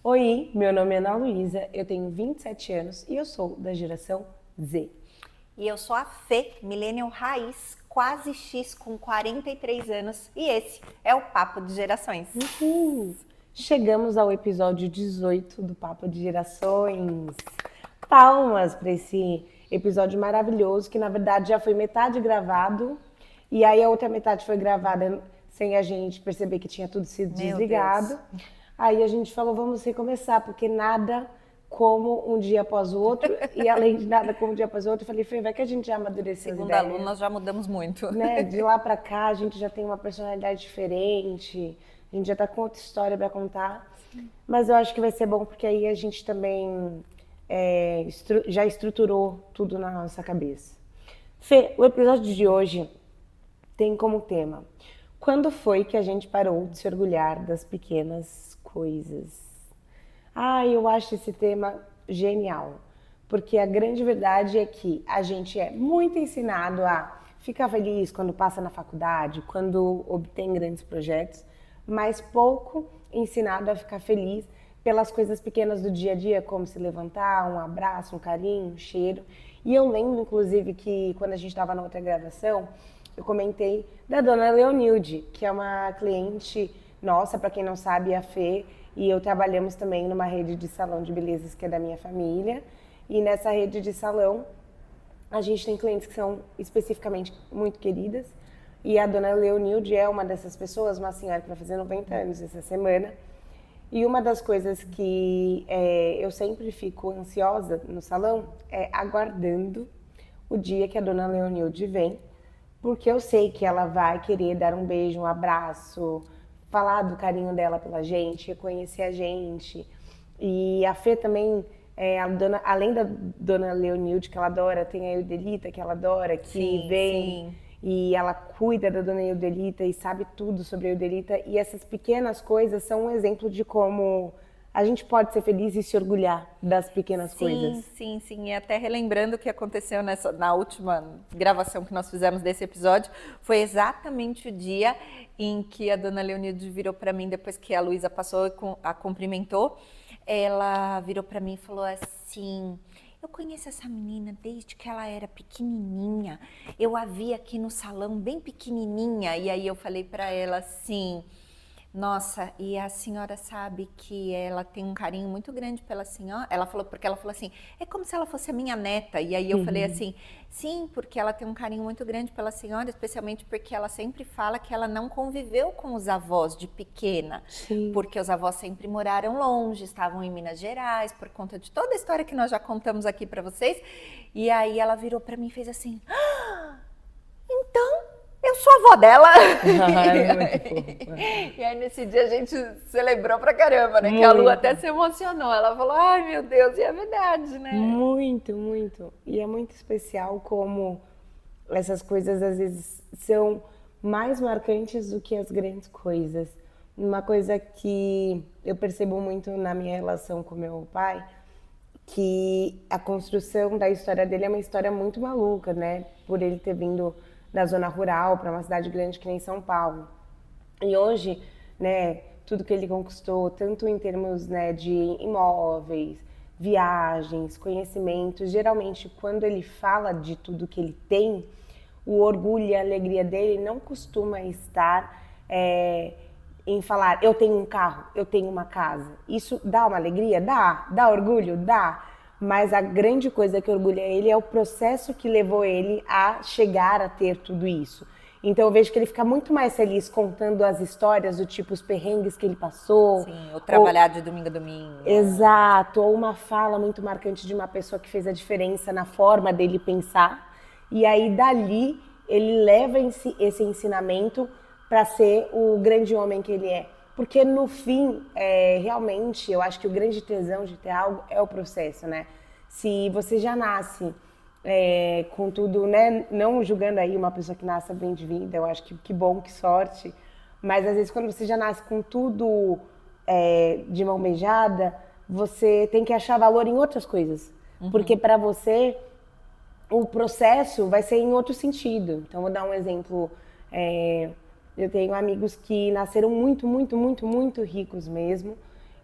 Oi, meu nome é Ana Luísa, eu tenho 27 anos e eu sou da geração Z. E eu sou a Fê, millennial raiz, quase X, com 43 anos, e esse é o Papo de Gerações. Chegamos ao episódio 18 do Papo de Gerações. Palmas para esse episódio maravilhoso, que na verdade já foi metade gravado, e aí a outra metade foi gravada sem a gente perceber que tinha tudo sido desligado. Aí a gente falou, vamos recomeçar, porque nada como um dia após o outro, e além de nada como um dia após o outro, eu falei, Fê, vai que a gente já amadureceu as Segundo ideias. aluno, nós já mudamos muito. Né? De lá pra cá, a gente já tem uma personalidade diferente, a gente já tá com outra história pra contar. Mas eu acho que vai ser bom, porque aí a gente também já estruturou tudo na nossa cabeça. Fê, o episódio de hoje tem como tema: quando foi que a gente parou de se orgulhar das pequenas coisas? Eu acho esse tema genial, porque a grande verdade é que a gente é muito ensinado a ficar feliz quando passa na faculdade, quando obtém grandes projetos, mas pouco ensinado a ficar feliz pelas coisas pequenas do dia a dia, como se levantar, um abraço, um carinho, um cheiro. E eu lembro, inclusive, que quando a gente estava na outra gravação, eu comentei da dona Leonilde, que é uma cliente nossa, para quem não sabe, a Fê e eu trabalhamos também numa rede de salão de belezas que é da minha família. E nessa rede de salão, a gente tem clientes que são especificamente muito queridas. E a dona Leonilde é uma dessas pessoas, uma senhora que vai fazer 90 anos essa semana. E uma das coisas que eu sempre fico ansiosa no salão é aguardando o dia que a dona Leonilde vem, porque eu sei que ela vai querer dar um beijo, um abraço, falar do carinho dela pela gente, reconhecer a gente. E a Fê também, além da dona Leonilde, que ela adora, tem a Eudelita, que ela adora, que vem e ela cuida da dona Eudelita e sabe tudo sobre a Eudelita. E essas pequenas coisas são um exemplo de como a gente pode ser feliz e se orgulhar das pequenas coisas. Sim. E até relembrando o que aconteceu na última gravação que nós fizemos desse episódio, foi exatamente o dia em que a dona Leonilde virou para mim, depois que a Luísa passou e a cumprimentou, ela virou para mim e falou assim: eu conheço essa menina desde que ela era pequenininha, eu a vi aqui no salão bem pequenininha. E aí eu falei para ela assim: nossa, e a senhora sabe que ela tem um carinho muito grande pela senhora? Porque ela falou assim, é como se ela fosse a minha neta. E aí eu falei assim, sim, porque ela tem um carinho muito grande pela senhora, especialmente porque ela sempre fala que ela não conviveu com os avós de pequena. Sim. Porque os avós sempre moraram longe, estavam em Minas Gerais, por conta de toda a história que nós já contamos aqui para vocês. E aí ela virou para mim e fez assim, então eu sou a avó dela. E aí nesse dia a gente celebrou pra caramba, né? Muito. Que a Lu até se emocionou. Ela falou, ai meu Deus, e é verdade, né? Muito. E é muito especial como essas coisas às vezes são mais marcantes do que as grandes coisas. Uma coisa que eu percebo muito na minha relação com meu pai, que a construção da história dele é uma história muito maluca, né? Por ele ter vindo da zona rural para uma cidade grande que nem São Paulo. E hoje, né, tudo que ele conquistou, tanto em termos, né, de imóveis, viagens, conhecimentos, geralmente quando ele fala de tudo que ele tem, o orgulho e a alegria dele não costuma estar em falar, eu tenho um carro, eu tenho uma casa. Isso dá uma alegria? Dá orgulho? Dá. Mas a grande coisa que orgulha ele é o processo que levou ele a chegar a ter tudo isso. Então eu vejo que ele fica muito mais feliz contando as histórias do tipo os perrengues que ele passou. Sim, o trabalhar de domingo a domingo. Exato, ou uma fala muito marcante de uma pessoa que fez a diferença na forma dele pensar. E aí dali ele leva esse ensinamento para ser o grande homem que ele é. Porque no fim, realmente, eu acho que o grande tesão de ter algo é o processo, né? Se você já nasce com tudo, né? Não julgando aí uma pessoa que nasce bem de vida, eu acho que bom, que sorte. Mas às vezes quando você já nasce com tudo de mão beijada, você tem que achar valor em outras coisas. Porque para você, o processo vai ser em outro sentido. Então, vou dar um exemplo. Eu tenho amigos que nasceram muito, muito, muito, muito ricos mesmo.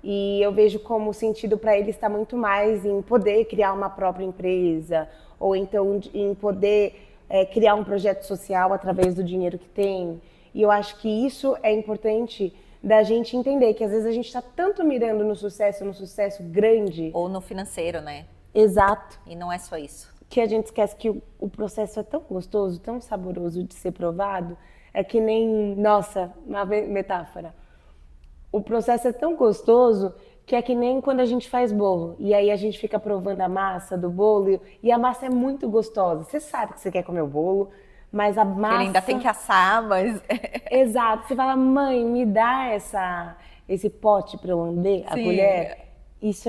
E eu vejo como o sentido para eles está muito mais em poder criar uma própria empresa, ou então em poder criar um projeto social através do dinheiro que tem. E eu acho que isso é importante da gente entender, que às vezes a gente está tanto mirando no sucesso grande. Ou no financeiro, né? Exato. E não é só isso. Que a gente esquece que o processo é tão gostoso, tão saboroso de ser provado. É que nem, nossa, uma metáfora. O processo é tão gostoso que é que nem quando a gente faz bolo. E aí a gente fica provando a massa do bolo e a massa é muito gostosa. Você sabe que você quer comer o bolo, mas a massa... Ele ainda tem que assar, mas... Exato. Você fala, mãe, me dá esse pote para eu lamber, a colher. Isso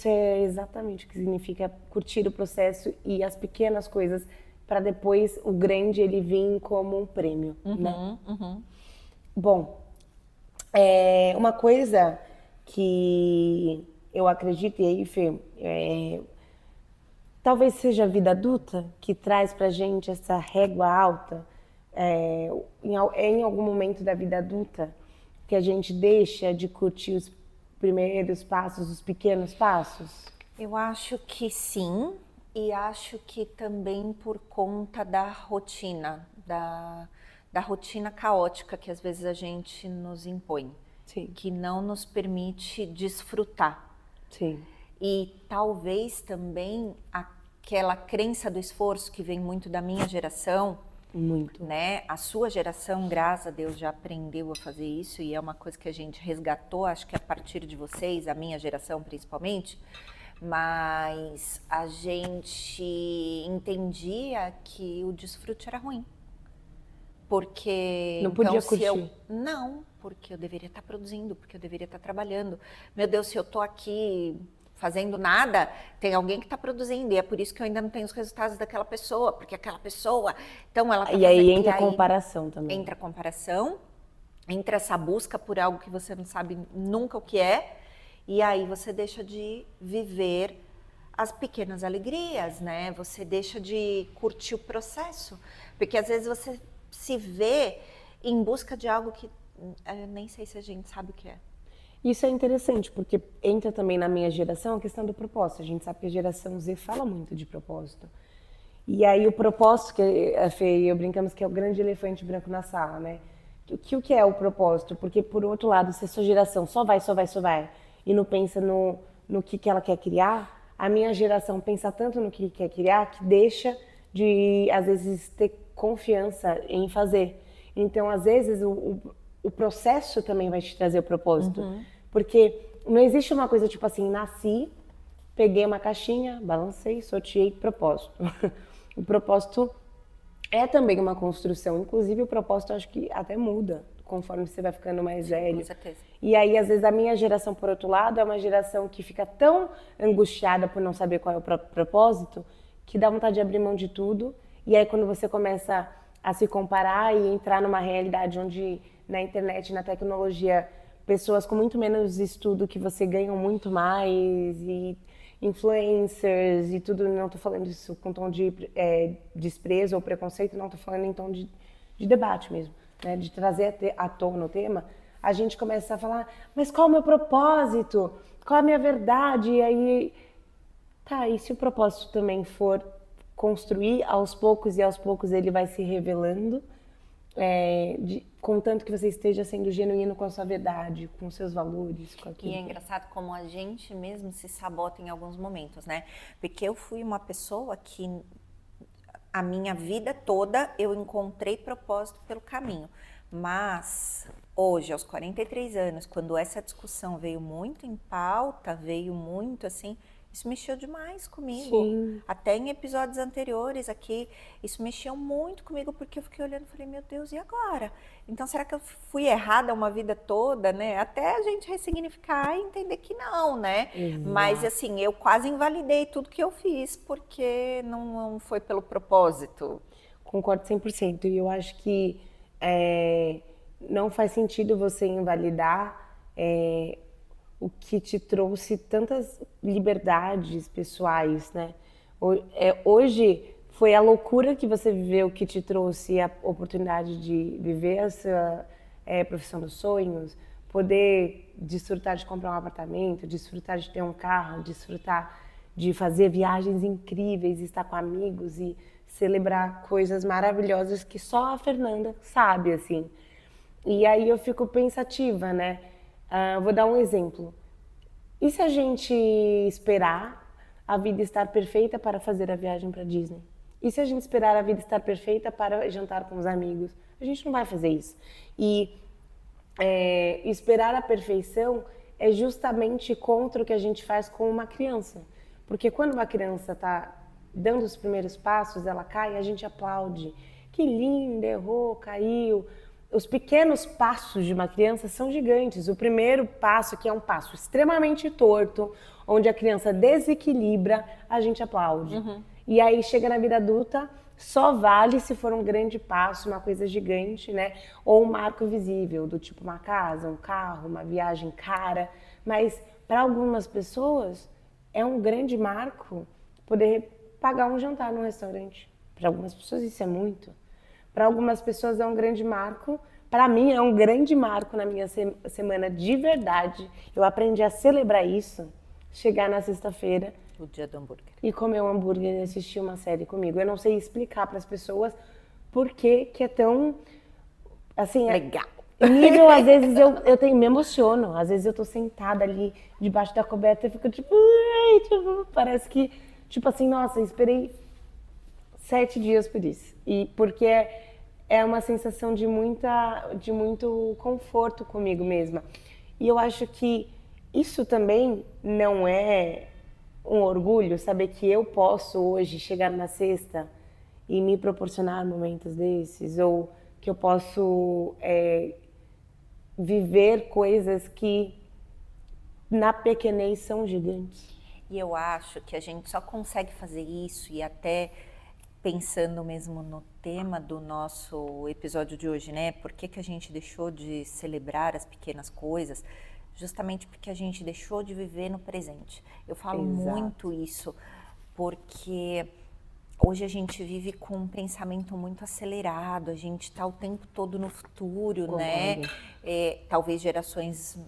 é exatamente o que significa curtir o processo e as pequenas coisas para depois o grande ele vir como um prêmio, né? Bom, uma coisa que eu acredito, e aí, Fê, talvez seja a vida adulta que traz pra gente essa régua alta, em algum momento da vida adulta que a gente deixa de curtir os primeiros passos, os pequenos passos? Eu acho que sim, e acho que também por conta da rotina, da rotina caótica que às vezes a gente nos impõe, Sim. que não nos permite desfrutar. Sim. E talvez também aquela crença do esforço que vem muito da minha geração, muito, né? A sua geração, graças a Deus, já aprendeu a fazer isso e é uma coisa que a gente resgatou, acho que a partir de vocês, a minha geração principalmente, mas a gente entendia que o desfrute era ruim. Porque não podia então, curtir. Não, porque eu deveria estar produzindo, porque eu deveria estar trabalhando. Meu Deus, se eu estou aqui fazendo nada, tem alguém que está produzindo, e é por isso que eu ainda não tenho os resultados daquela pessoa, porque aquela pessoa, então ela tá E aí entra a comparação também. Entra a comparação, entra essa busca por algo que você não sabe nunca o que é, e aí você deixa de viver as pequenas alegrias, né? Você deixa de curtir o processo, porque às vezes você se vê em busca de algo que eu nem sei se a gente sabe o que é. Isso é interessante, porque entra também na minha geração a questão do propósito. A gente sabe que a geração Z fala muito de propósito. E aí o propósito, que a Fê e eu brincamos que é o grande elefante branco na sala, né? O que é o propósito? Porque, por outro lado, se a sua geração só vai, e não pensa no que ela quer criar, a minha geração pensa tanto no que quer criar que deixa de, às vezes, ter confiança em fazer. Então, às vezes, o processo também vai te trazer o propósito. Porque não existe uma coisa tipo assim, nasci, peguei uma caixinha, balancei, sorteei, propósito. O propósito é também uma construção. Inclusive, o propósito acho que até muda conforme você vai ficando mais velho. Com certeza. E aí, às vezes, a minha geração, por outro lado, é uma geração que fica tão angustiada por não saber qual é o próprio propósito, que dá vontade de abrir mão de tudo. E aí, quando você começa a se comparar e entrar numa realidade onde na internet, na tecnologia, pessoas com muito menos estudo que você ganham muito mais, e influencers e tudo, não estou falando isso com tom de desprezo ou preconceito, não estou falando em tom de debate mesmo, né? De trazer à tona o tema, a gente começa a falar, mas qual é o meu propósito? Qual é a minha verdade? E aí, tá, e se o propósito também for construir aos poucos e aos poucos ele vai se revelando, contanto que você esteja sendo genuíno com a sua verdade, com os seus valores, com aquilo. E é engraçado como a gente mesmo se sabota em alguns momentos, né? Porque eu fui uma pessoa que a minha vida toda eu encontrei propósito pelo caminho. Mas hoje, aos 43 anos, quando essa discussão veio muito em pauta, veio muito assim, isso mexeu demais comigo. Sim. Até em episódios anteriores aqui, isso mexeu muito comigo, porque eu fiquei olhando e falei, meu Deus, e agora? Então, será que eu fui errada uma vida toda, né? Até a gente ressignificar e entender que não, né? Exato. Mas, assim, eu quase invalidei tudo que eu fiz, porque não foi pelo propósito. Concordo 100%. E eu acho que não faz sentido você invalidar o que te trouxe tantas liberdades pessoais, né? Hoje foi a loucura que você viveu que te trouxe a oportunidade de viver essa profissão dos sonhos, poder desfrutar de comprar um apartamento, desfrutar de ter um carro, desfrutar de fazer viagens incríveis, estar com amigos e celebrar coisas maravilhosas que só a Fernanda sabe, assim. E aí eu fico pensativa, né? Vou dar um exemplo. E se a gente esperar a vida estar perfeita para fazer a viagem para Disney? E se a gente esperar a vida estar perfeita para jantar com os amigos? A gente não vai fazer isso. E esperar a perfeição é justamente contra o que a gente faz com uma criança. Porque quando uma criança está dando os primeiros passos, ela cai, a gente aplaude. Que linda, errou, caiu. Os pequenos passos de uma criança são gigantes. O primeiro passo, que é um passo extremamente torto, onde a criança desequilibra, a gente aplaude. E aí chega na vida adulta, só vale se for um grande passo, uma coisa gigante, né? Ou um marco visível, do tipo uma casa, um carro, uma viagem cara. Mas para algumas pessoas é um grande marco poder pagar um jantar num restaurante. Para algumas pessoas isso é muito. Para algumas pessoas é um grande marco. Para mim é um grande marco na minha semana de verdade. Eu aprendi a celebrar isso, chegar na sexta-feira O dia do hambúrguer. e comer um hambúrguer e assistir uma série comigo. Eu não sei explicar para as pessoas por que é tão, assim, Legal. nível, às vezes me emociono. Às vezes eu tô sentada ali debaixo da coberta e fico tipo, ai, tipo, parece que, tipo assim, nossa, esperei 7 dias por isso. E porque é uma sensação de muito conforto comigo mesma. E eu acho que isso também não é um orgulho, saber que eu posso hoje chegar na sexta e me proporcionar momentos desses, ou que eu posso viver coisas que na pequenez são gigantes. E eu acho que a gente só consegue fazer isso, e até pensando mesmo no tema do nosso episódio de hoje, né? Por que a gente deixou de celebrar as pequenas coisas? Justamente porque a gente deixou de viver no presente. Eu falo Exato. muito isso, porque hoje a gente vive com um pensamento muito acelerado, a gente está o tempo todo no futuro, né? Talvez gerações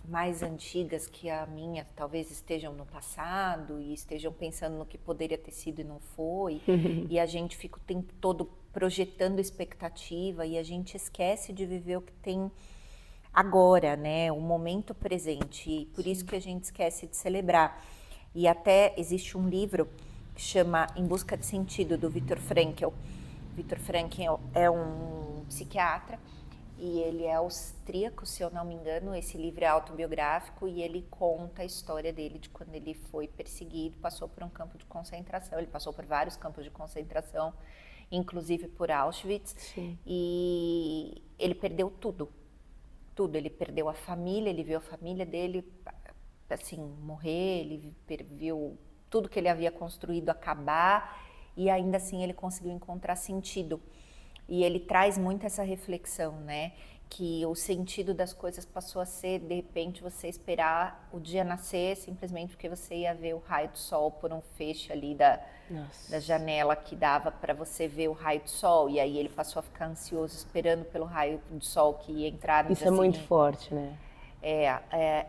mais antigas que a minha talvez estejam no passado e estejam pensando no que poderia ter sido e não foi, e a gente fica o tempo todo projetando expectativa e a gente esquece de viver o que tem agora, né? O momento presente, e por isso que a gente esquece de celebrar. E até existe um livro que chama Em Busca de Sentido, do Viktor Frankl. Viktor Frankl é um psiquiatra e ele é austríaco, se eu não me engano. Esse livro é autobiográfico e ele conta a história dele de quando ele foi perseguido, passou por um campo de concentração. Ele passou por vários campos de concentração, inclusive por Auschwitz. Sim. E ele perdeu tudo. Ele perdeu a família, ele viu a família dele assim morrer, ele viu tudo que ele havia construído acabar, e ainda assim ele conseguiu encontrar sentido. E ele traz muito essa reflexão, né? Que o sentido das coisas passou a ser, de repente, você esperar o dia nascer simplesmente porque você ia ver o raio do sol por um feixe ali da janela que dava para você ver o raio do sol. E aí ele passou a ficar ansioso esperando pelo raio do sol que ia entrar no Isso dia é muito seguinte. forte, né?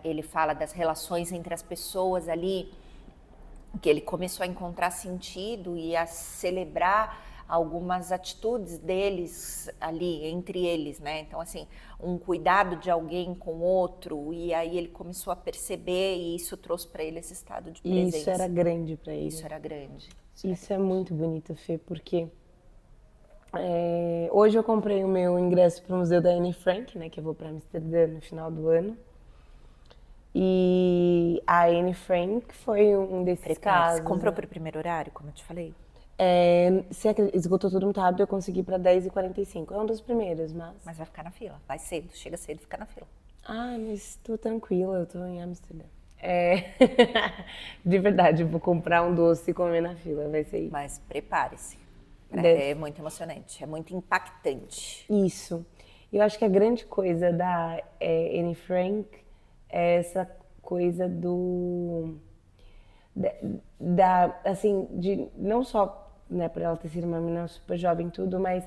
Ele fala das relações entre as pessoas ali, que ele começou a encontrar sentido e a celebrar algumas atitudes deles ali, entre eles, né? Então, assim, um cuidado de alguém com o outro, e aí ele começou a perceber, e isso trouxe para ele esse estado de presença. E isso era grande para ele. Isso era grande. Isso é muito bonito, Fê, porque hoje eu comprei o meu ingresso para o Museu da Anne Frank, né? Que eu vou para Amsterdã no final do ano. E a Anne Frank foi um desses casos. Você comprou para o primeiro horário, como eu te falei? Se esgotou tudo muito rápido, eu consegui para 10h45. É um dos primeiros, mas... Mas vai ficar na fila. Vai cedo, chega cedo e fica na fila. Ah, mas tô tranquila, eu tô em Amsterdã. De verdade, eu vou comprar um doce e comer na fila, vai ser isso. Mas prepare-se. Deve. É muito emocionante, é muito impactante. Isso. Eu acho que a grande coisa da Anne Frank é essa coisa assim, de não só, né, por ela ter sido uma menina super jovem e tudo, mas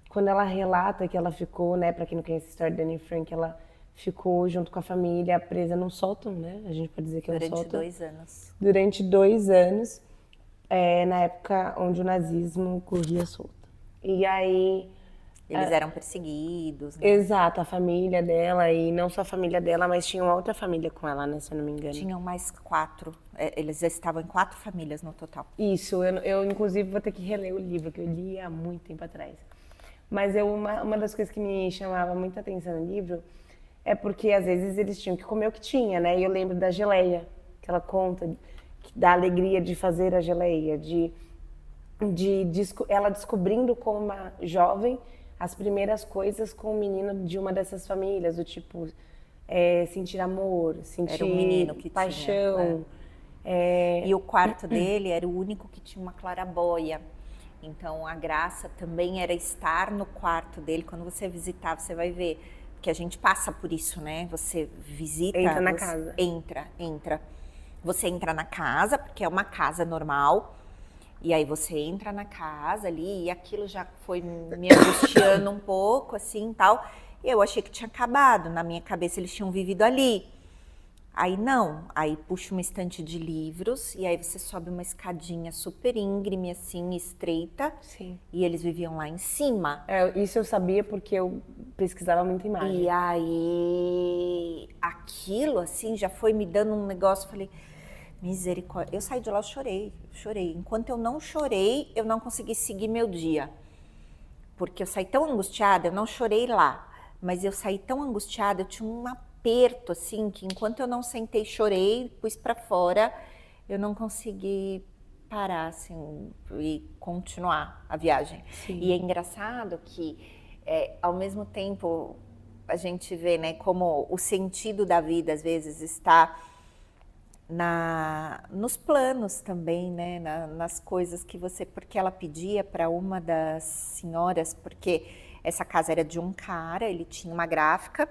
quando ela relata que ela ficou, né, pra quem não conhece a história da Anne Frank, ela ficou junto com a família presa num sótão, né, a gente pode dizer que é um Durante sótão. 2 anos. Durante 2 anos, na época onde o nazismo corria solto. E aí, Eles eram perseguidos, né? exato, a família dela, e não só a família dela, mas tinha uma outra família com ela, né, se eu não me engano. Tinham mais 4. Eles estavam em 4 famílias no total. Isso, eu inclusive vou ter que reler o livro, que eu li há muito tempo atrás. Mas uma das coisas que me chamava muita atenção no livro é porque às vezes eles tinham que comer o que tinha, né? E eu lembro da geleia, que ela conta, da alegria de fazer a geleia, ela descobrindo como uma jovem as primeiras coisas com o menino de uma dessas famílias, do tipo sentir amor, sentir Era um menino que paixão. E o quarto dele era o único que tinha uma claraboia. Então a graça também era estar no quarto dele. Quando você visitar, você vai ver que a gente passa por isso, né? Você visita, Entra na você casa. Entra. Você entra na casa, porque é uma casa normal. E aí você entra na casa ali e aquilo já foi me angustiando um pouco, assim, tal. E eu achei que tinha acabado. Na minha cabeça eles tinham vivido ali. Aí não, aí puxa uma estante de livros e aí você sobe uma escadinha super íngreme, assim, estreita. Sim. E eles viviam lá em cima. Isso eu sabia porque eu pesquisava muita imagem. E aí, aquilo, assim, já foi me dando um negócio, falei, misericórdia. Eu saí de lá, eu chorei. Enquanto eu não chorei, eu não consegui seguir meu dia. Porque eu saí tão angustiada, eu não chorei lá, mas eu saí tão angustiada, eu tinha um aperto, assim, que enquanto eu não sentei, chorei, pus pra fora, eu não consegui parar, assim, e continuar a viagem. Sim. E é engraçado que, ao mesmo tempo, a gente vê, né, como o sentido da vida, às vezes, está nos planos também, né, nas coisas que você, porque ela pedia para uma das senhoras, porque essa casa era de um cara, ele tinha uma gráfica,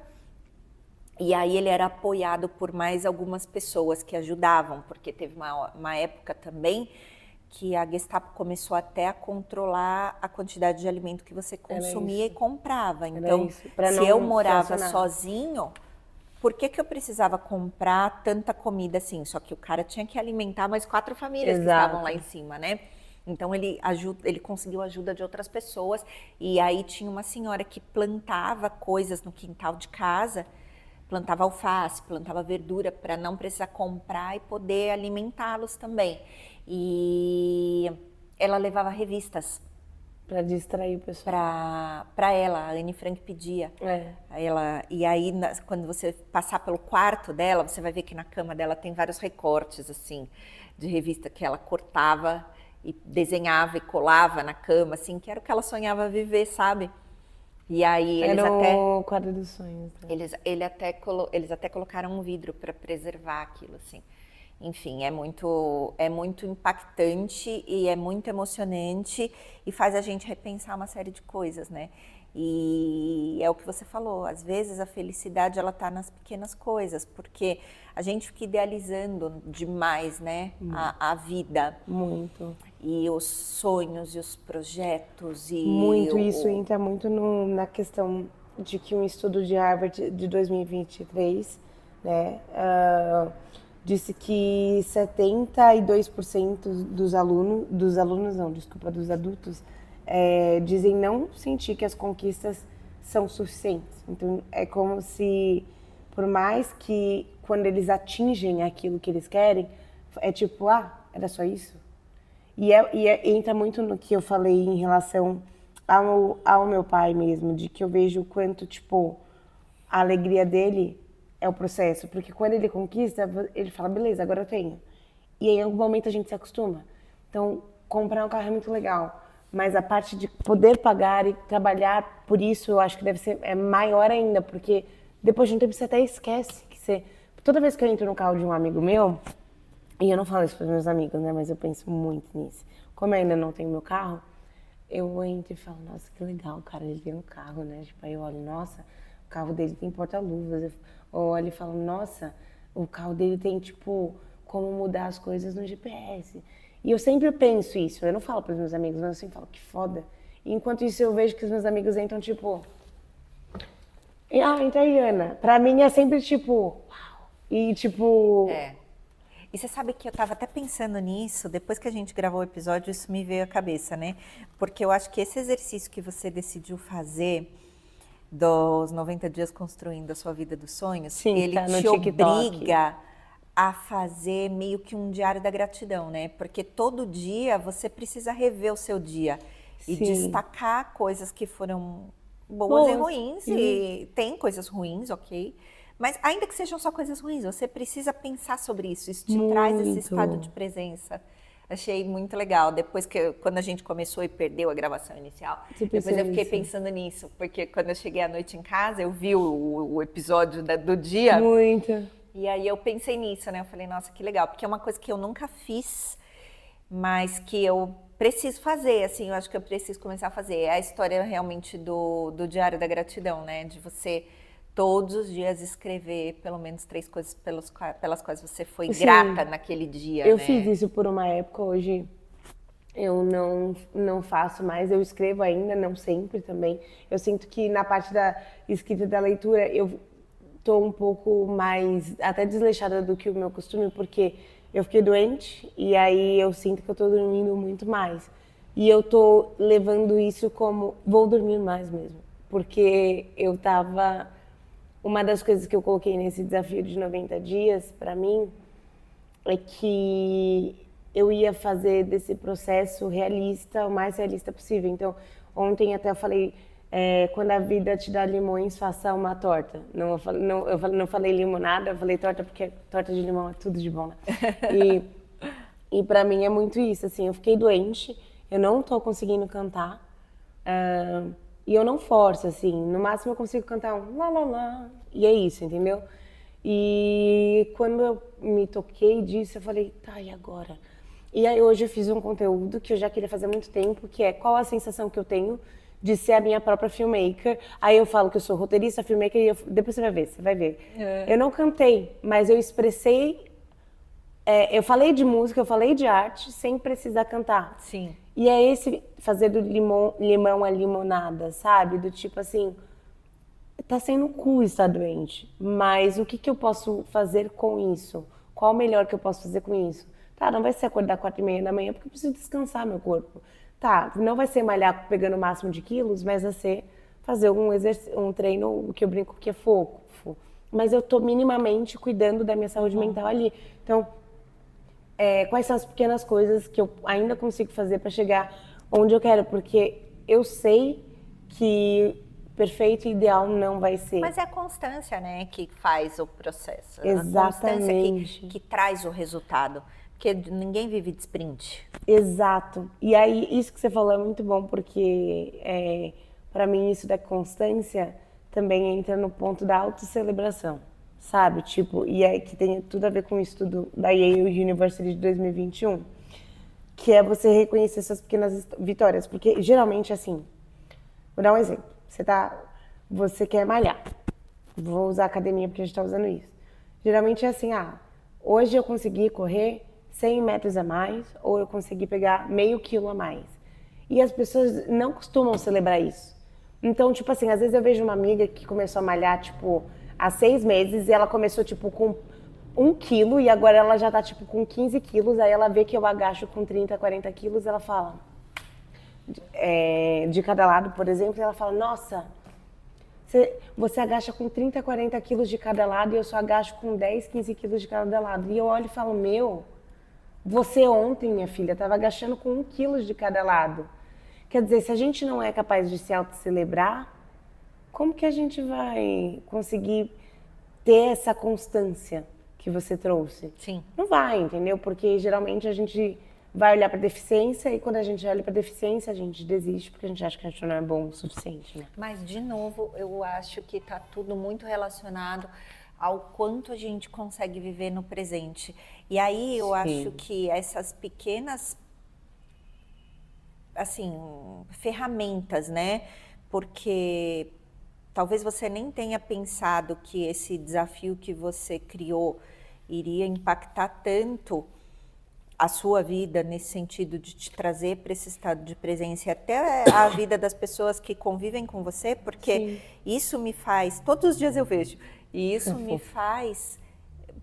e aí ele era apoiado por mais algumas pessoas que ajudavam, porque teve uma época também que a Gestapo começou até a controlar a quantidade de alimento que você consumia e comprava. Então, se eu morava sozinho, por que eu precisava comprar tanta comida assim? Só que o cara tinha que alimentar mais 4 famílias que estavam lá em cima, né? Então ele conseguiu ajuda de outras pessoas. E aí tinha uma senhora que plantava coisas no quintal de casa, plantava alface, plantava verdura para não precisar comprar e poder alimentá-los também. E ela levava revistas. Para distrair o pessoal. Para ela, a Anne Frank pedia. E aí, quando você passar pelo quarto dela, você vai ver que na cama dela tem vários recortes, assim, de revista que ela cortava e desenhava e colava na cama, assim, que era o que ela sonhava viver, sabe? E aí eles era até... o quadro dos sonhos. Né? Eles até colocaram um vidro para preservar aquilo, assim. Enfim, é muito impactante e é muito emocionante e faz a gente repensar uma série de coisas, né? E é o que você falou, às vezes a felicidade ela tá nas pequenas coisas, porque a gente fica idealizando demais, né, a vida. Muito. E os sonhos e os projetos e... Muito, isso entra muito na questão de que um estudo de Harvard de 2023, né, disse que 72% dos adultos, dizem não sentir que as conquistas são suficientes. Então, é como se, por mais que quando eles atingem aquilo que eles querem, é tipo, era só isso? E entra muito no que eu falei em relação ao meu pai mesmo, de que eu vejo o quanto, tipo, a alegria dele é o processo, porque quando ele conquista, ele fala, beleza, agora eu tenho. E aí, em algum momento a gente se acostuma. Então, comprar um carro é muito legal, mas a parte de poder pagar e trabalhar por isso, eu acho que deve ser maior ainda, porque depois de um tempo você até esquece que você... Toda vez que eu entro no carro de um amigo meu, e eu não falo isso para os meus amigos, né, mas eu penso muito nisso. Como eu ainda não tenho meu carro, eu entro e falo, nossa, que legal, cara, ele tem um carro, né? Tipo, aí eu olho, nossa, o carro dele tem porta-luvas. Eu olho e falo, nossa, o carro dele tem, tipo, como mudar as coisas no GPS. E eu sempre penso isso. Eu não falo pros meus amigos, mas eu sempre falo, que foda. E enquanto isso eu vejo que os meus amigos entram, tipo... entra aí, Ana. Pra mim é sempre, tipo... uau. E, tipo... E você sabe que eu estava até pensando nisso, depois que a gente gravou o episódio, isso me veio à cabeça, né? Porque eu acho que esse exercício que você decidiu fazer, dos 90 dias construindo a sua vida dos sonhos, Sim, ele tá no te TikTok. obriga a fazer meio que um diário da gratidão, né? Porque todo dia você precisa rever o seu dia e Sim. destacar coisas que foram boas e Boas. ruins, e tem coisas ruins, ok? Mas ainda que sejam só coisas ruins, você precisa pensar sobre isso. Isso te traz esse Muito. estado de presença. Achei muito legal. Depois quando a gente começou e perdeu a gravação inicial, Você depois pensou eu fiquei nisso? pensando nisso, porque quando eu cheguei à noite em casa, eu vi o episódio do dia. Muito. E aí eu pensei nisso, né? Eu falei, nossa, que legal, porque é uma coisa que eu nunca fiz, mas que eu preciso fazer, assim, eu acho que eu preciso começar a fazer. É a história realmente do Diário da Gratidão, né? De você todos os dias escrever pelo menos 3 coisas pelas quais você foi Sim. grata naquele dia, Eu né? fiz isso por uma época, hoje eu não faço mais, eu escrevo ainda, não sempre também. Eu sinto que na parte da escrita e da leitura eu tô um pouco mais até desleixada do que o meu costume, porque eu fiquei doente e aí eu sinto que eu tô dormindo muito mais. E eu tô levando isso como vou dormir mais mesmo, porque eu tava uma das coisas que eu coloquei nesse desafio de 90 dias para mim é que eu ia fazer desse processo realista, o mais realista possível. Então, ontem até eu falei, quando a vida te dá limões, faça uma torta. Eu falei limonada, eu falei torta porque torta de limão é tudo de bom, né? E para mim é muito isso, assim, eu fiquei doente, eu não tô conseguindo cantar, e eu não forço, assim, no máximo eu consigo cantar um lá lá lá, e é isso, entendeu? E quando eu me toquei disso, eu falei, tá, e agora? E aí hoje eu fiz um conteúdo que eu já queria fazer há muito tempo, que é qual a sensação que eu tenho de ser a minha própria filmmaker. Aí eu falo que eu sou roteirista, filmmaker, e depois você vai ver, você vai ver. Eu não cantei, mas eu expressei, eu falei de música, eu falei de arte, sem precisar cantar. Sim. E é esse fazer do limão a limonada, sabe? Do tipo assim, tá sendo cool estar doente, mas o que que eu posso fazer com isso? Qual o melhor que eu posso fazer com isso? Tá, não vai ser acordar 4:30 da manhã porque eu preciso descansar meu corpo. Tá, não vai ser malhar pegando o máximo de quilos, mas vai ser fazer um treino que eu brinco que é fofo. Mas eu tô minimamente cuidando da minha saúde mental ali. Então, quais são as pequenas coisas que eu ainda consigo fazer para chegar onde eu quero? Porque eu sei que perfeito e ideal não vai ser. Mas é a constância, né, que faz o processo. Exatamente. A constância que traz o resultado. Porque ninguém vive de sprint. Exato. E aí, isso que você falou é muito bom, porque para mim isso da constância também entra no ponto da autocelebração, sabe? Tipo, e aí que tem tudo a ver com o estudo da Yale University de 2021, que é você reconhecer suas pequenas vitórias, porque geralmente assim, vou dar um exemplo. Você quer malhar. Vou usar a academia porque a gente está usando isso. Geralmente é assim, hoje eu consegui correr 100 metros a mais, ou eu consegui pegar meio quilo a mais. E as pessoas não costumam celebrar isso. Então, tipo assim, às vezes eu vejo uma amiga que começou a malhar, tipo, há 6 meses, e ela começou, tipo, com 1 quilo, e agora ela já tá, tipo, com 15 quilos, aí ela vê que eu agacho com 30, 40 quilos, ela fala, de cada lado, por exemplo, e ela fala, nossa, você agacha com 30, 40 quilos de cada lado e eu só agacho com 10, 15 quilos de cada lado. E eu olho e falo, você ontem, minha filha, estava agachando com 1 quilo de cada lado. Quer dizer, se a gente não é capaz de se autocelebrar, como que a gente vai conseguir ter essa constância que você trouxe? Sim. Não vai, entendeu? Porque geralmente a gente vai olhar para deficiência e quando a gente olha para deficiência, a gente desiste porque a gente acha que a gente não é bom o suficiente, né? Mas, de novo, eu acho que está tudo muito relacionado ao quanto a gente consegue viver no presente. E aí eu acho que essas pequenas, assim, ferramentas, né? Porque talvez você nem tenha pensado que esse desafio que você criou iria impactar tanto a sua vida nesse sentido de te trazer para esse estado de presença e até a vida das pessoas que convivem com você, porque Sim. isso me faz, todos os dias eu vejo, e isso me faz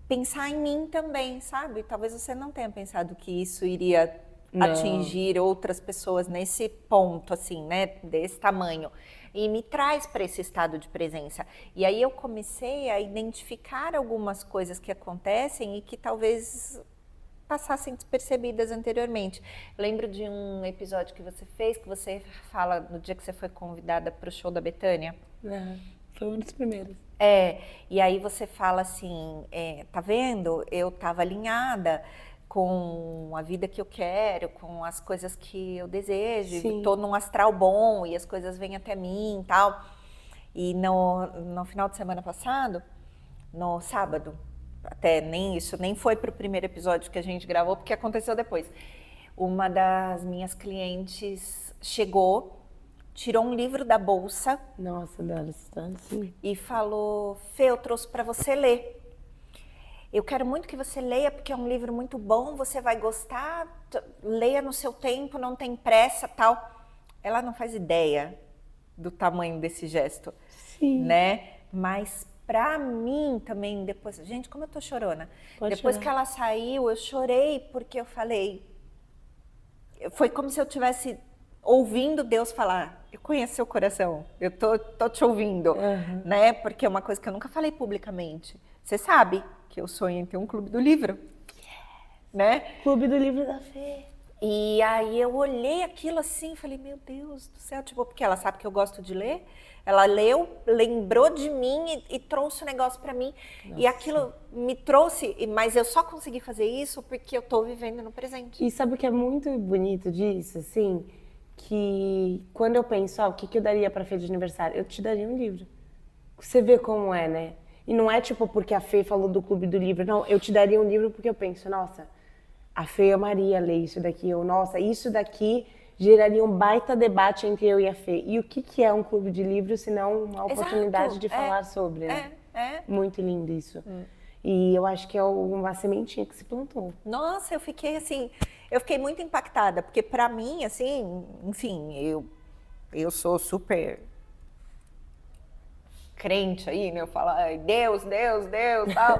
pensar em mim também, sabe? Talvez você não tenha pensado que isso iria atingir outras pessoas nesse ponto, assim, né? Desse tamanho. E me traz para esse estado de presença. E aí eu comecei a identificar algumas coisas que acontecem e que talvez passassem despercebidas anteriormente. Lembro de um episódio que você fez, que você fala no dia que você foi convidada para o show da Bethânia. Foi um dos primeiros. E aí você fala assim, tá vendo? Eu estava alinhada com a vida que eu quero, com as coisas que eu desejo, Sim. tô num astral bom e as coisas vêm até mim e tal. E no final de semana passado, no sábado, até nem foi pro primeiro episódio que a gente gravou, porque aconteceu depois. Uma das minhas clientes chegou, tirou um livro da bolsa. Nossa, Dora, você tá assim. E falou: Fê, eu trouxe para você ler. Eu quero muito que você leia, porque é um livro muito bom, você vai gostar, leia no seu tempo, não tem pressa, tal. Ela não faz ideia do tamanho desse gesto, Sim. né? Mas pra mim também, depois... Gente, como eu tô chorona. Pode Depois chorar. que ela saiu, eu chorei, porque eu falei... Foi como se eu tivesse ouvindo Deus falar: eu conheço seu coração, eu tô te ouvindo, né? Porque é uma coisa que eu nunca falei publicamente. Você sabe que eu sonho em ter um clube do livro, né? Clube do Livro da Fê. E aí eu olhei aquilo assim e falei: meu Deus do céu, tipo, porque ela sabe que eu gosto de ler. Ela leu, lembrou de mim e trouxe o negócio pra mim. Nossa. E aquilo me trouxe, mas eu só consegui fazer isso porque eu tô vivendo no presente. E sabe o que é muito bonito disso, assim? Que quando eu penso, o que eu daria pra Fê de aniversário? Eu te daria um livro. Você vê como é, né? E não é tipo porque a Fê falou do Clube do Livro. Não, eu te daria um livro porque eu penso, nossa, a Fê amaria ler isso daqui. Ou, nossa, isso daqui geraria um baita debate entre eu e a Fê. E o que é um clube de livro, se não uma oportunidade de falar sobre, né? Muito lindo isso. E eu acho que é uma sementinha que se plantou. Nossa, eu fiquei muito impactada, porque pra mim, assim, enfim, eu sou super crente aí, né? Eu falo: ai, Deus, Deus, Deus, tal.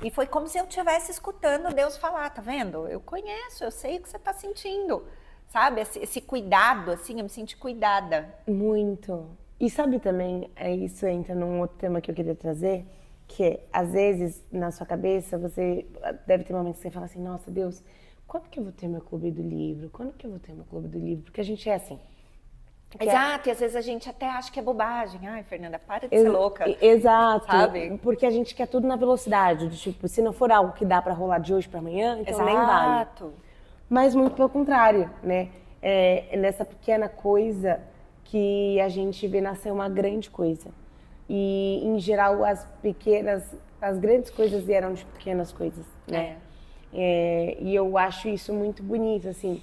E foi como se eu estivesse escutando Deus falar: tá vendo? Eu conheço, eu sei o que você tá sentindo, sabe? Esse cuidado, assim, eu me senti cuidada. Muito. E sabe também, isso entra num outro tema que eu queria trazer, que é, às vezes, na sua cabeça, você deve ter momentos que você fala assim: nossa, Deus, quando que eu vou ter meu clube do livro? Quando que eu vou ter meu clube do livro? Porque a gente é assim. Exato, e às vezes a gente até acha que é bobagem. Ai, Fernanda, para de ser louca. Exato. Sabe? Porque a gente quer tudo na velocidade. Tipo, se não for algo que dá pra rolar de hoje pra amanhã, então nem vale. Exato. Mas muito pelo contrário, né? É nessa pequena coisa que a gente vê nascer uma grande coisa. E, em geral, as grandes coisas vieram de pequenas coisas, né? E eu acho isso muito bonito, assim.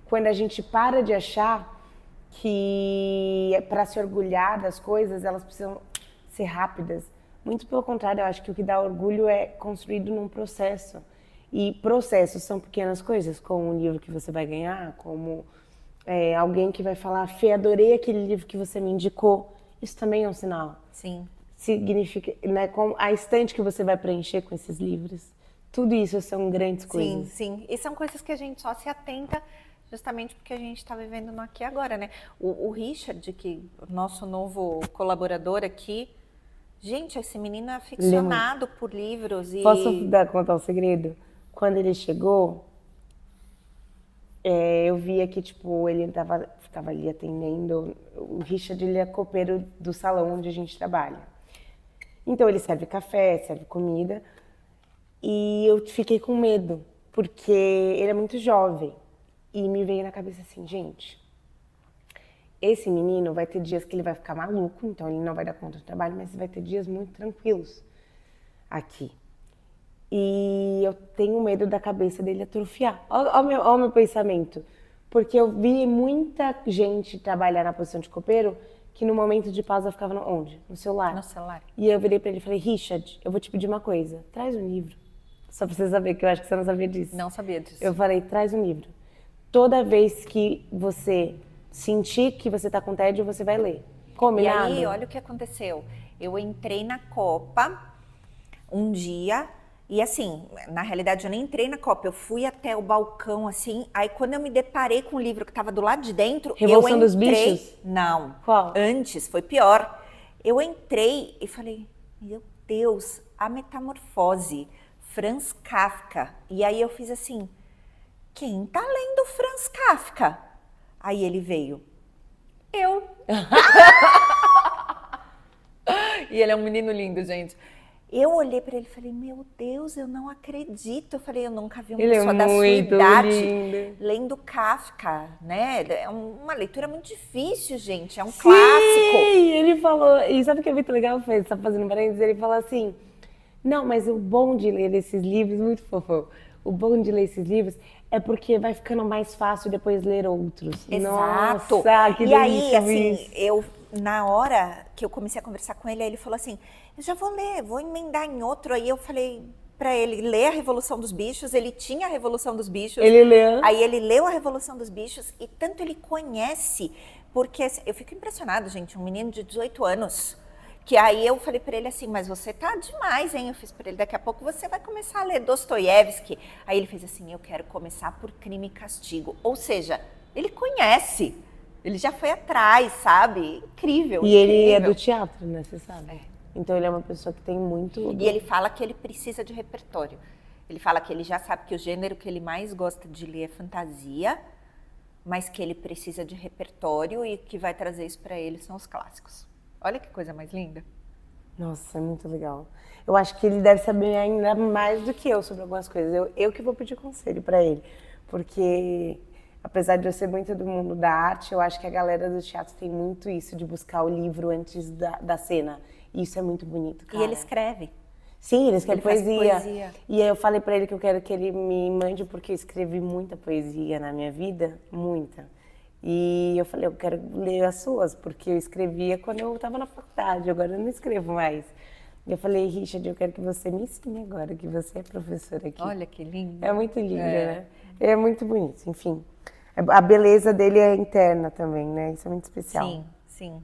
Quando a gente para de achar que para se orgulhar das coisas, elas precisam ser rápidas. Muito pelo contrário, eu acho que o que dá orgulho é construído num processo. E processos são pequenas coisas, como um livro que você vai ganhar, como alguém que vai falar: Fê, adorei aquele livro que você me indicou. Isso também é um sinal. Sim. Significa, né, com a estante que você vai preencher com esses livros. Tudo isso são grandes coisas. Sim, sim. E são coisas que a gente só se atenta justamente porque a gente está vivendo no aqui e agora, né? O Richard, que o nosso novo colaborador aqui, gente, esse menino é aficionado por livros e... Posso contar um segredo? Quando ele chegou, eu via que, tipo, ele ficava ali atendendo. O Richard, ele é copeiro do salão onde a gente trabalha. Então, ele serve café, serve comida. E eu fiquei com medo, porque ele é muito jovem. E me veio na cabeça assim: gente, esse menino vai ter dias que ele vai ficar maluco, então ele não vai dar conta do trabalho, mas vai ter dias muito tranquilos aqui. E eu tenho medo da cabeça dele atrofiar. Olha o meu pensamento. Porque eu vi muita gente trabalhar na posição de copeiro que no momento de pausa eu ficava onde? No celular. No celular. E eu virei pra ele e falei, Richard, eu vou te pedir uma coisa. Traz um livro. Só pra você saber, que eu acho que você não sabia disso. Não sabia disso. Eu falei, traz um livro. Toda vez que você sentir que você tá com tédio, você vai ler. Combinado? E aí, olha o que aconteceu. Eu entrei na Copa um dia e assim, na realidade eu nem entrei na Copa, eu fui até o balcão assim, aí quando eu me deparei com o livro que estava do lado de dentro, Revolução eu dos entrei... Bichos? Não. Qual? Antes, foi pior. Eu entrei e falei, meu Deus, A Metamorfose, Franz Kafka. E aí eu fiz assim, quem tá lendo Franz Kafka? Aí ele veio, eu. E ele é um menino lindo, gente. Eu olhei pra ele e falei, meu Deus, eu não acredito. Eu falei, eu nunca vi uma pessoa da sua idade lendo Kafka, né? É uma leitura muito difícil, gente. É um clássico. Sim, ele falou, e sabe o que é muito legal, Fê? Você tá fazendo parênteses, ele falou assim, não, mas o bom de ler esses livros, muito fofo, o bom de ler esses livros é porque vai ficando mais fácil depois ler outros. Exato. Nossa, que e delícia, aí, assim, isso. na hora que eu comecei a conversar com ele, aí ele falou assim, eu já vou ler, vou emendar em outro. Aí eu falei pra ele ler a Revolução dos Bichos, ele tinha a Revolução dos Bichos. Ele leu. Aí ele leu a Revolução dos Bichos e tanto ele conhece, porque assim, eu fico impressionado, gente, um menino de 18 anos, que aí eu falei pra ele assim, mas você tá demais, hein? Eu fiz pra ele, daqui a pouco você vai começar a ler Dostoiévski. Aí ele fez assim, eu quero começar por Crime e Castigo. Ou seja, ele conhece, ele já foi atrás, sabe? Incrível, E ele é incrível. do teatro, né? Você sabe. Então ele é uma pessoa que tem muito... E ele fala que ele precisa de repertório. Ele fala que ele já sabe que o gênero que ele mais gosta de ler é fantasia, mas que ele precisa de repertório e que vai trazer isso pra ele são os clássicos. Olha que coisa mais linda. Nossa, é muito legal. Eu acho que ele deve saber ainda mais do que eu sobre algumas coisas. Eu que vou pedir conselho pra ele. Porque, apesar de eu ser muito do mundo da arte, eu acho que a galera do teatro tem muito isso de buscar o livro antes da cena. E isso é muito bonito, cara. E ele escreve. Sim, ele escreve faz poesia. E aí eu falei pra ele que eu quero que ele me mande, porque eu escrevi muita poesia na minha vida, muita. E eu falei, eu quero ler as suas, porque eu escrevia quando eu estava na faculdade, agora eu não escrevo mais. E eu falei, Richard, eu quero que você me ensine agora, que você é professora aqui. Olha que lindo. É muito lindo, né? É muito bonito, enfim. A beleza dele é interna também, né? Isso é muito especial. Sim, sim.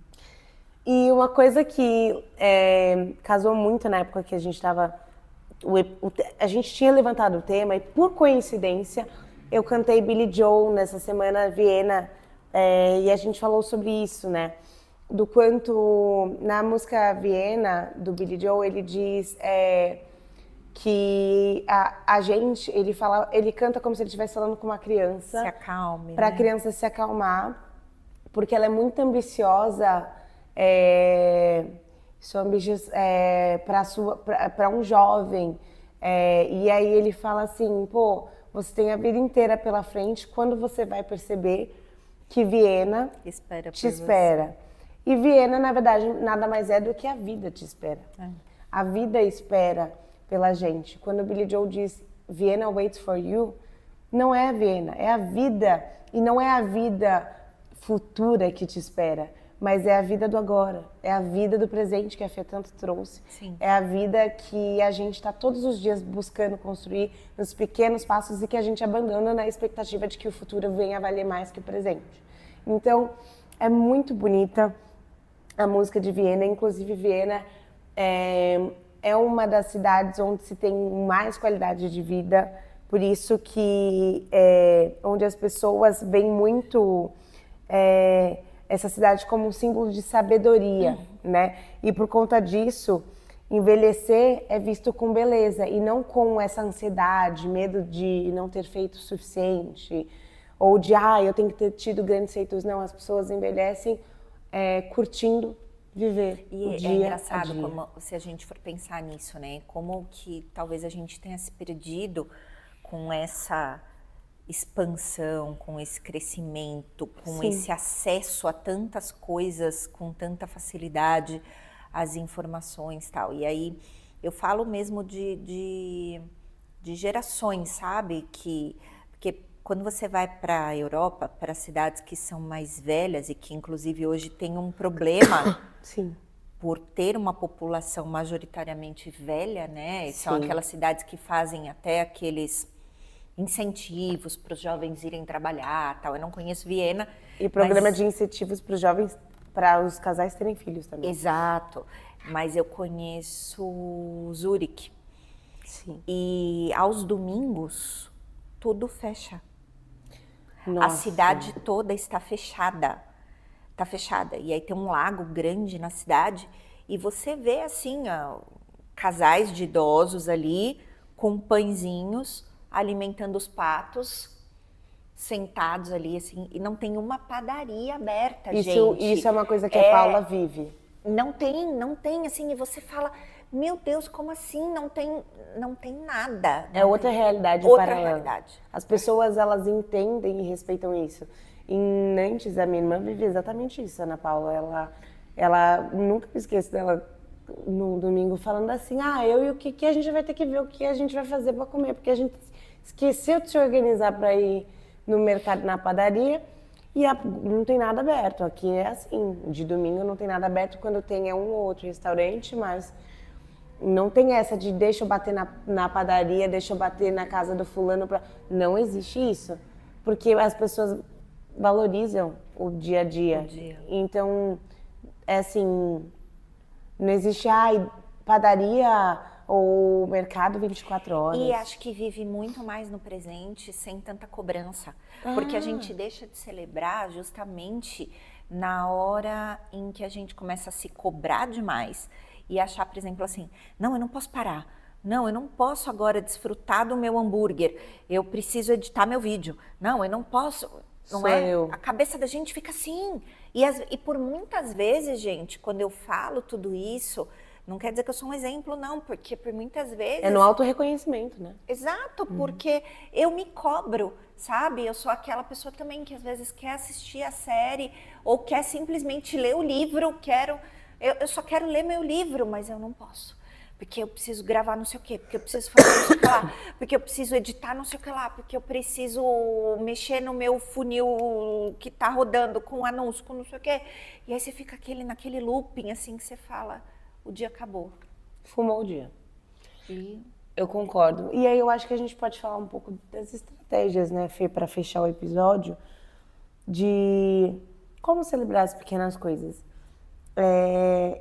E uma coisa que casou muito na época que a gente estava... A gente tinha levantado o tema e, por coincidência, eu cantei Billy Joel nessa semana Viena, e a gente falou sobre isso, né? Do quanto, na música Viena, do Billy Joel, ele diz que a gente, ele canta como se ele estivesse falando com uma criança. Se acalme, Para a né? criança se acalmar, porque ela é muito ambiciosa, para um jovem. E aí ele fala assim, pô, você tem a vida inteira pela frente, quando você vai perceber que Viena te espera. E Viena, na verdade, nada mais é do que a vida te espera. A vida espera pela gente. Quando o Billy Joel diz Vienna waits for you, não é a Viena, é a vida. E não é a vida futura que te espera, mas é a vida do agora. É a vida do presente que a Fê tanto trouxe. Sim. É a vida que a gente está todos os dias buscando construir nos pequenos passos e que a gente abandona na expectativa de que o futuro venha a valer mais que o presente. Então, é muito bonita a música de Viena. Inclusive, Viena é uma das cidades onde se tem mais qualidade de vida. Por isso que onde as pessoas veem muito essa cidade como um símbolo de sabedoria, né? E por conta disso, envelhecer é visto com beleza e não com essa ansiedade, medo de não ter feito o suficiente, ou de, eu tenho que ter tido grandes feitos. Não, as pessoas envelhecem curtindo viver o dia é engraçado a dia. como, se a gente for pensar nisso, né? Como que talvez a gente tenha se perdido com essa expansão, com esse crescimento, com Sim. esse acesso a tantas coisas, com tanta facilidade, as informações e tal. E aí eu falo mesmo de gerações, sabe? Porque quando você vai para a Europa, para cidades que são mais velhas e que inclusive hoje tem um problema Sim. por ter uma população majoritariamente velha, né? E são Sim. aquelas cidades que fazem até aqueles incentivos para os jovens irem trabalhar, tal. Eu não conheço Viena. E programa mas... de incentivos para os jovens, para os casais terem filhos também. Exato. Mas eu conheço Zurique. Sim. E aos domingos, tudo fecha. Nossa. A cidade toda está fechada. Está fechada. E aí tem um lago grande na cidade e você vê assim, ó, casais de idosos ali com pãezinhos alimentando os patos, sentados ali assim, e não tem uma padaria aberta, gente. Isso é uma coisa que a Paula vive. Não tem assim, e você fala, meu Deus, como assim? Não tem nada. É outra realidade Outra paralela. realidade. As pessoas, elas entendem e respeitam isso. Em Nantes, a minha irmã vive exatamente isso, Ana Paula. Ela nunca me esqueço dela no domingo falando assim, eu e o que a gente vai ter que ver, o que a gente vai fazer para comer, porque a gente esqueceu de se organizar para ir no mercado, na padaria, e não tem nada aberto. Aqui é assim, de domingo não tem nada aberto, quando tem é um ou outro restaurante, mas não tem essa de deixa eu bater na padaria, deixa eu bater na casa do fulano. Não existe isso, porque as pessoas valorizam o dia a dia. Então, é assim, não existe padaria ou mercado 24 horas. E acho que vive muito mais no presente, sem tanta cobrança. Porque a gente deixa de celebrar justamente na hora em que a gente começa a se cobrar demais e achar, por exemplo, assim, não, eu não posso parar. Não, eu não posso agora desfrutar do meu hambúrguer. Eu preciso editar meu vídeo. Não, eu não posso. Não é? A cabeça da gente fica assim. E por muitas vezes, gente, quando eu falo tudo isso, não quer dizer que eu sou um exemplo, não, porque por muitas vezes... É no autorreconhecimento, né? Exato, porque eu me cobro, sabe? Eu sou aquela pessoa também que às vezes quer assistir a série ou quer simplesmente ler o livro, eu só quero ler meu livro, mas eu não posso. Porque eu preciso gravar não sei o quê, porque eu preciso fazer não sei o que lá, porque eu preciso editar não sei o que lá, porque eu preciso mexer no meu funil que tá rodando com anúncio, com não sei o quê. E aí você fica naquele looping, assim, que você fala, o dia acabou. Fumou o dia. Eu concordo. E aí eu acho que a gente pode falar um pouco das estratégias, né, Fê, para fechar o episódio, de como celebrar as pequenas coisas.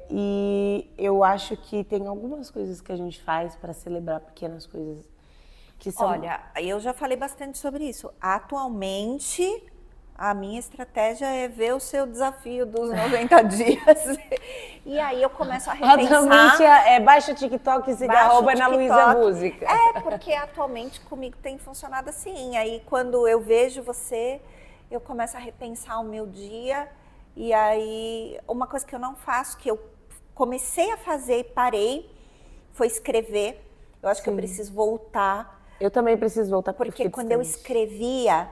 E eu acho que tem algumas coisas que a gente faz para celebrar pequenas coisas que são... Olha, eu já falei bastante sobre isso. Atualmente, a minha estratégia é ver o seu desafio dos 90 dias. E aí eu começo a repensar... Atualmente baixa o TikTok e siga @Ana Luísa Música. Porque atualmente comigo tem funcionado assim. Aí quando eu vejo você, eu começo a repensar o meu dia. E aí, uma coisa que eu não faço, que eu comecei a fazer e parei, foi escrever. Eu acho que eu preciso voltar. Eu também preciso voltar. Porque quando eu escrevia,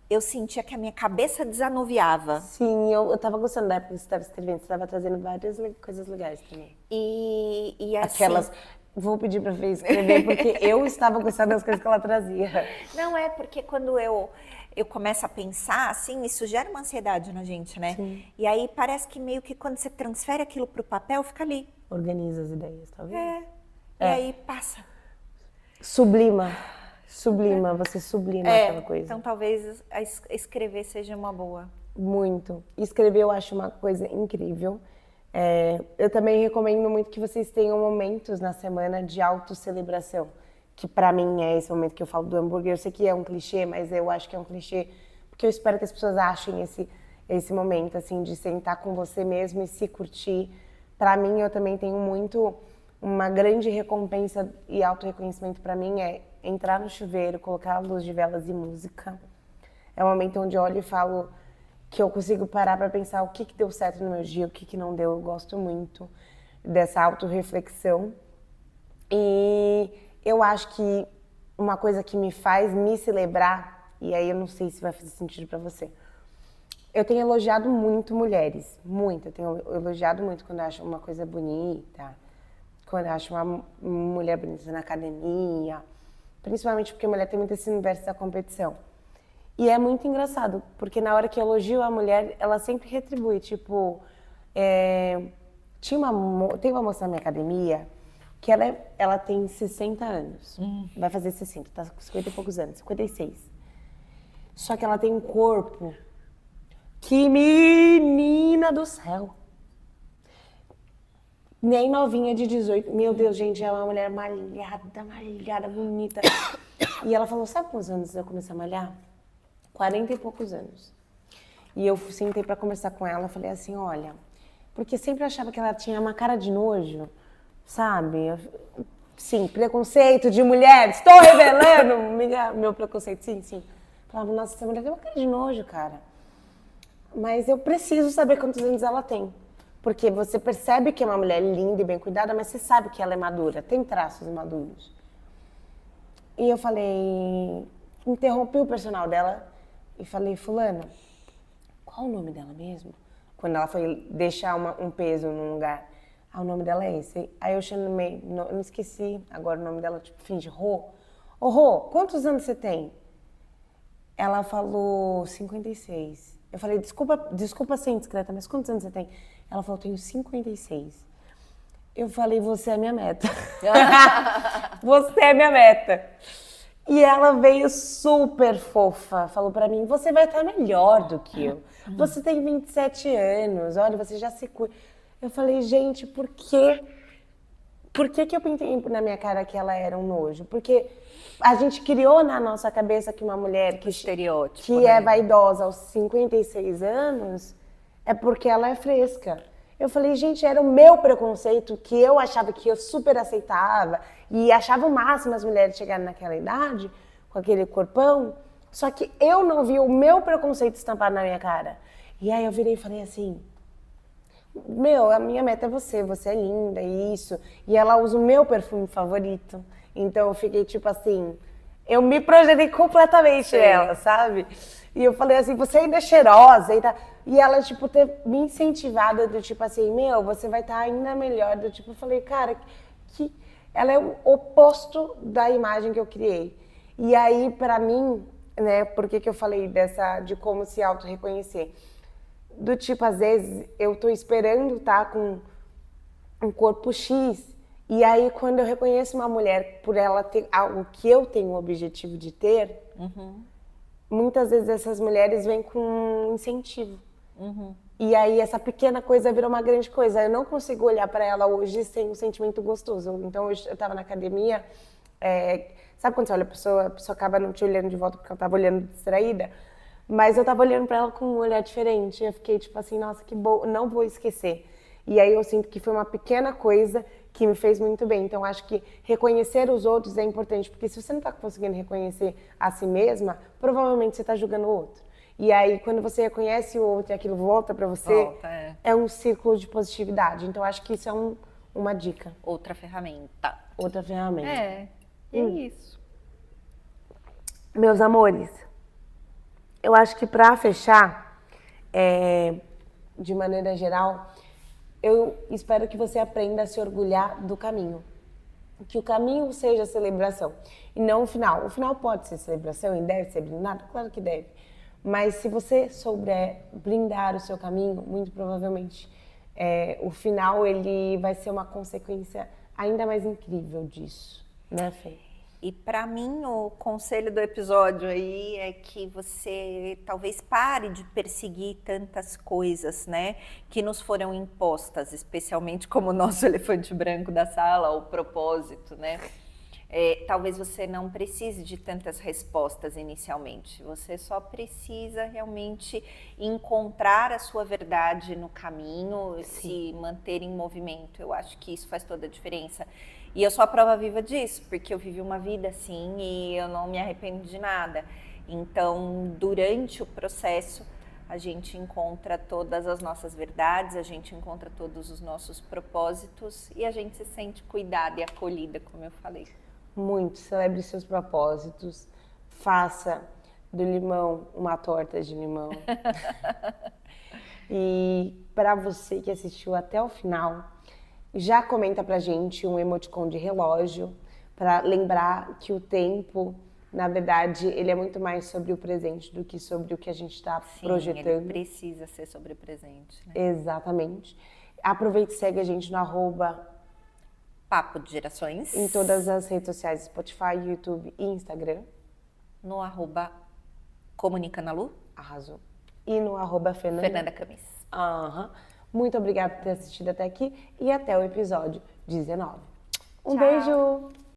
eu sentia que a minha cabeça desanuviava. Sim, eu tava gostando da época que você estava escrevendo. Você estava trazendo várias coisas legais também. E assim... Aquelas... Vou pedir pra Fê escrever, porque eu estava gostando das coisas que ela trazia. Não, é porque quando eu começo a pensar, assim, isso gera uma ansiedade na gente, né? Sim. E aí parece que meio que quando você transfere aquilo pro papel, fica ali. Organiza as ideias, talvez. E aí passa. Sublima, você sublima aquela coisa. Então talvez escrever seja uma boa. Muito. Escrever eu acho uma coisa incrível. Eu também recomendo muito que vocês tenham momentos na semana de autocelebração. Que pra mim é esse momento que eu falo do hambúrguer. Eu sei que é um clichê, mas eu acho que é um clichê porque eu espero que as pessoas achem esse momento, assim, de sentar com você mesmo e se curtir. Pra mim, eu também tenho muito... Uma grande recompensa e autorreconhecimento pra mim é entrar no chuveiro, colocar a luz de velas e música. É um momento onde eu olho e falo que eu consigo parar pra pensar o que deu certo no meu dia, o que não deu. Eu gosto muito dessa autorreflexão. E eu acho que uma coisa que me faz me celebrar, e aí eu não sei se vai fazer sentido pra você, eu tenho elogiado muito mulheres, muito. Eu tenho elogiado muito quando eu acho uma coisa bonita, quando eu acho uma mulher bonita na academia, principalmente porque a mulher tem muito esse universo da competição. E é muito engraçado, porque na hora que eu elogio a mulher, ela sempre retribui. Tipo, tem uma moça na minha academia que ela tem 60 anos. Vai fazer 60, tá com 50 e poucos anos, 56. Só que ela tem um corpo que, menina do céu. Nem novinha de 18. Meu Deus, gente, é uma mulher malhada, bonita. E ela falou, sabe quantos anos eu comecei a malhar? 40 e poucos anos. E eu sentei pra conversar com ela, falei assim, olha, porque sempre achava que ela tinha uma cara de nojo, sabe? Sim, preconceito de mulher, estou revelando meu preconceito, sim. Falava, nossa, essa mulher tem uma cara de nojo, cara. Mas eu preciso saber quantos anos ela tem. Porque você percebe que é uma mulher linda e bem cuidada, mas você sabe que ela é madura, tem traços maduros. E eu falei, interrompi o personal dela e falei, fulana, qual o nome dela mesmo? Quando ela foi deixar um peso num lugar. Ah, o nome dela é esse. Aí eu chamei, não esqueci agora o nome dela, tipo, finge Rô. Ô Rô, quantos anos você tem? Ela falou 56. Eu falei, desculpa ser indiscreta, mas quantos anos você tem? Ela falou, tenho 56. Eu falei, você é minha meta. Você é minha meta. E ela veio super fofa, falou pra mim, você vai estar melhor do que eu. Você tem 27 anos, olha, você já se cuida. Eu falei, gente, por quê? Por que eu pintei na minha cara que ela era um nojo? Porque a gente criou na nossa cabeça que uma mulher que é vaidosa aos 56 anos é porque ela é fresca. Eu falei, gente, era o meu preconceito que eu achava que eu super aceitava e achava o máximo as mulheres chegarem naquela idade, com aquele corpão, só que eu não vi o meu preconceito estampado na minha cara. E aí eu virei e falei assim, a minha meta é você é linda, isso. E ela usa o meu perfume favorito. Então eu fiquei tipo assim, eu me projetei completamente nela, sabe? E eu falei assim, você ainda é cheirosa e tá. E ela, tipo, ter me incentivado do tipo assim, você vai estar ainda melhor. Do tipo, eu falei, cara, ela é o oposto da imagem que eu criei. E aí, pra mim, né, por que eu falei de como se auto-reconhecer? Do tipo, às vezes, eu tô esperando estar com um corpo X, e aí quando eu reconheço uma mulher por ela ter algo que eu tenho o objetivo de ter, muitas vezes essas mulheres vêm com um incentivo. E aí essa pequena coisa virou uma grande coisa. Eu não consigo olhar para ela hoje sem um sentimento gostoso. Então hoje eu tava na academia, sabe quando você olha a pessoa acaba não te olhando de volta porque ela tava olhando distraída? Mas eu tava olhando para ela com um olhar diferente. Eu fiquei tipo assim, nossa, que bom, não vou esquecer. E aí eu sinto que foi uma pequena coisa que me fez muito bem. Então acho que reconhecer os outros é importante, porque se você não tá conseguindo reconhecer a si mesma, provavelmente você tá julgando o outro. E aí quando você reconhece o outro e aquilo volta para você, é um círculo de positividade. Então acho que isso é uma dica. Outra ferramenta. É isso. Meus amores, eu acho que para fechar, de maneira geral, eu espero que você aprenda a se orgulhar do caminho. Que o caminho seja celebração e não o final. O final pode ser celebração e deve ser blindado? Claro que deve. Mas se você souber blindar o seu caminho, muito provavelmente o final ele vai ser uma consequência ainda mais incrível disso, né, Fê? E para mim o conselho do episódio aí é que você talvez pare de perseguir tantas coisas, né, que nos foram impostas, especialmente como o nosso elefante branco da sala, o propósito, né? Talvez você não precise de tantas respostas inicialmente, você só precisa realmente encontrar a sua verdade no caminho, se manter em movimento. Eu acho que isso faz toda a diferença. E eu sou a prova viva disso, porque eu vivi uma vida assim e eu não me arrependo de nada. Então, durante o processo, a gente encontra todas as nossas verdades, a gente encontra todos os nossos propósitos e a gente se sente cuidada e acolhida, como eu falei. Muito, celebre seus propósitos, faça do limão uma torta de limão. E para você que assistiu até o final, já comenta pra gente um emoticon de relógio para lembrar que o tempo Na verdade, ele é muito mais sobre o presente do que sobre o que a gente está projetando. Ele precisa ser sobre o presente, né? Exatamente. Aproveita e segue a gente no Papo de Gerações. em todas as redes sociais, Spotify, YouTube e Instagram. No @Comunica na Lu. Arrasou. E no Fernanda Camis. Aham. Muito obrigada por ter assistido até aqui e até o episódio 19. Um Tchau. beijo!